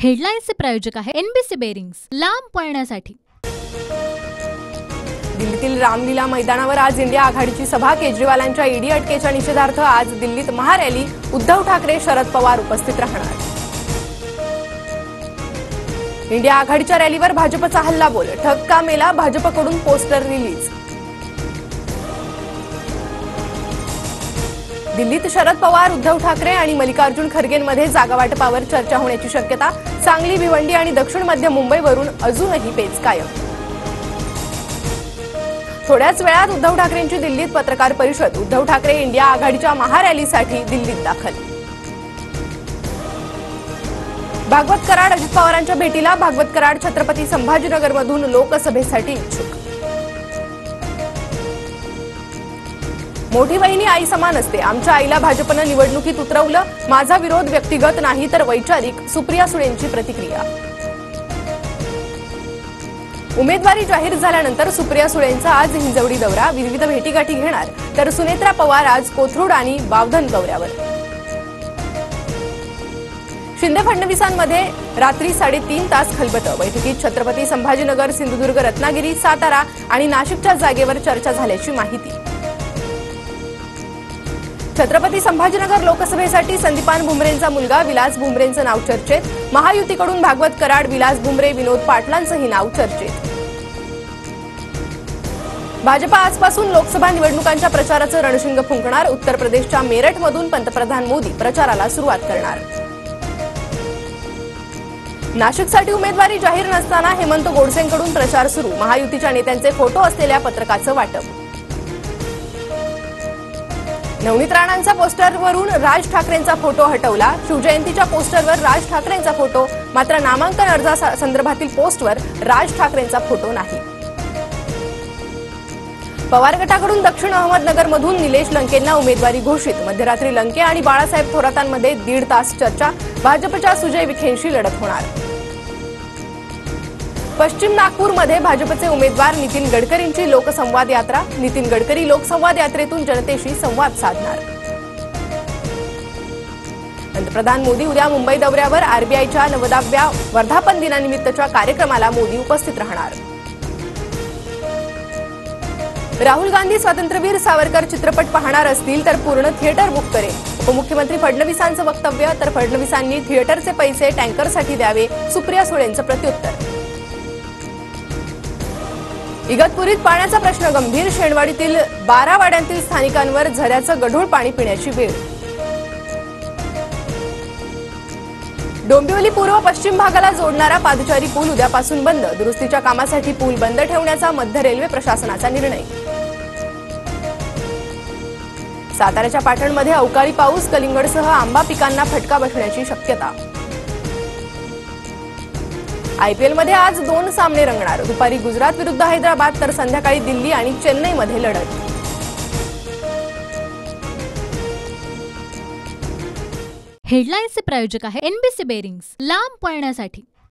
हेडलाईन्सचे प्रायोजक आहे NBC bearings, लांब पळण्यासाठी। दिल्लीतील रामलीला मैदानावर आज इंडिया आघाडीची सभा। केजरीवालांच्या ईडी अटकेच्या निषेधार्थ आज दिल्लीत महारॅली। उद्धव ठाकरे, शरद पवार उपस्थित राहणार। इंडिया आघाडीच्या रॅलीवर भाजपचा हल्लाबोल। ठक्का मेला, भाजपकडून पोस्टर रिलीज। दिल्लीत शरद पवार, उद्धव ठाकरे आणि मल्लिकार्जुन खरगेंमध्ये जागा वाटपावर चर्चा होण्याची शक्यता। सांगली, भिवंडी आणि दक्षिण मध्य मुंबईवरून अजूनही पेच कायम। थोड्याच वेळात उद्धव ठाकरेंची दिल्लीत पत्रकार परिषद। उद्धव ठाकरे इंडिया आघाडीच्या महारॅलीसाठी दिल्लीत दाखल। भागवत कराड अजित पवारांच्या भेटीला। भागवत कराड छत्रपती संभाजीनगरमधून लोकसभेसाठी इच्छुक। मोठी बहिणी आई समान असते, आमच्या आईला भाजपनं निवडणुकीत उतरवलं। माझा विरोध व्यक्तिगत नाही तर वैचारिक, सुप्रिया सुळेंची प्रतिक्रिया। उमेदवारी जाहीर झाल्यानंतर सुप्रिया सुळेंचा आज हिंजवडी दौरा। विविध भेटीगाठी घेणार, तर सुनेत्रा पवार आज कोथरूड आणि बावधन दौऱ्यावर। शिंदे फडणवीसांमध्ये रात्री 3.5 तास खलबतं। बैठकीत छत्रपती संभाजीनगर, सिंधुदुर्ग, रत्नागिरी, सातारा आणि नाशिकच्या जागेवर चर्चा झाल्याची माहिती। छत्रपती संभाजीनगर लोकसभेसाठी संदीपान भुमरेंचा मुलगा विलास भुमरेंचं नाव चर्चेत। महायुतीकडून भागवत कराड, विलास भुमरे, विनोद पाटलांचंही नाव चर्चेत। भाजप आजपासून लोकसभा निवडणुकांच्या प्रचाराचं रणशिंग फुंकणार। उत्तर प्रदेशच्या मेरठमधून पंतप्रधान मोदी प्रचाराला सुरुवात करणार। नाशिकसाठी उमेदवारी जाहीर नसताना हेमंत गोडसेंकडून प्रचार सुरू। महायुतीच्या नेत्यांचे फोटो असलेल्या पत्रकाचं वाटप। नवनीत राणांच्या पोस्टरवरून राज ठाकरेंचा फोटो हटवला। शिवजयंतीच्या पोस्टरवर राज ठाकरेंचा फोटो, मात्र नामांकन अर्जासंदर्भातील पोस्टवर राज ठाकरेंचा फोटो नाही। पवार गटाकडून दक्षिण अहमदनगरमधून निलेश लंकेंना उमेदवारी घोषित। मध्यरात्री लंके आणि बाळासाहेब थोरातांमध्ये 1.5 तास चर्चा। भाजपच्या सुजय विखेंशी लढत होणार। पश्चिम नागपूरमध्ये भाजपचे उमेदवार नितीन गडकरींची लोकसंवाद यात्रा। नितीन गडकरी लोकसंवाद यात्रेतून जनतेशी संवाद साधणार। पंतप्रधान मोदी उद्या मुंबई दौऱ्यावर। आरबीआयच्या 90व्या वर्धापन दिनानिमित्तच्या कार्यक्रमाला मोदी उपस्थित राहणार। राहुल गांधी स्वातंत्र्यवीर सावरकर चित्रपट पाहणार असतील तर पूर्ण थिएटर बुक करेल। उपमुख्यमंत्री फडणवीसांचं वक्तव्य, तर फडणवीसांनी थिएटरचे पैसे टँकरसाठी द्यावे, सुप्रिया सुळेंचं प्रत्युत्तर। इगतपुरीत पाण्याचा प्रश्न गंभीर। शेणवाडीतील 12 वाड्यांतील स्थानिकांवर झऱ्याचं गढूळ पाणी पिण्याची वेळ। डोंबिवली पूर्व पश्चिम भागाला जोडणारा पादचारी पूल उद्यापासून बंद। दुरुस्तीच्या कामासाठी पूल बंद ठेवण्याचा मध्य रेल्वे प्रशासनाचा निर्णय। साताऱ्याच्या पाटणमध्ये अवकाळी पाऊस। कलिंगडसह आंबा पिकांना फटका बसण्याची शक्यता। आयपीएलमध्ये आज 2 सामने रंगणार। दुपारी गुजरात विरुद्ध हैदराबाद, तर संध्याकाळी दिल्ली आणि चेन्नईमध्ये लढत। हेडलाईन्सचे प्रायोजक आहे एनबीसी बेरिंग्स, लांब पळण्यासाठी।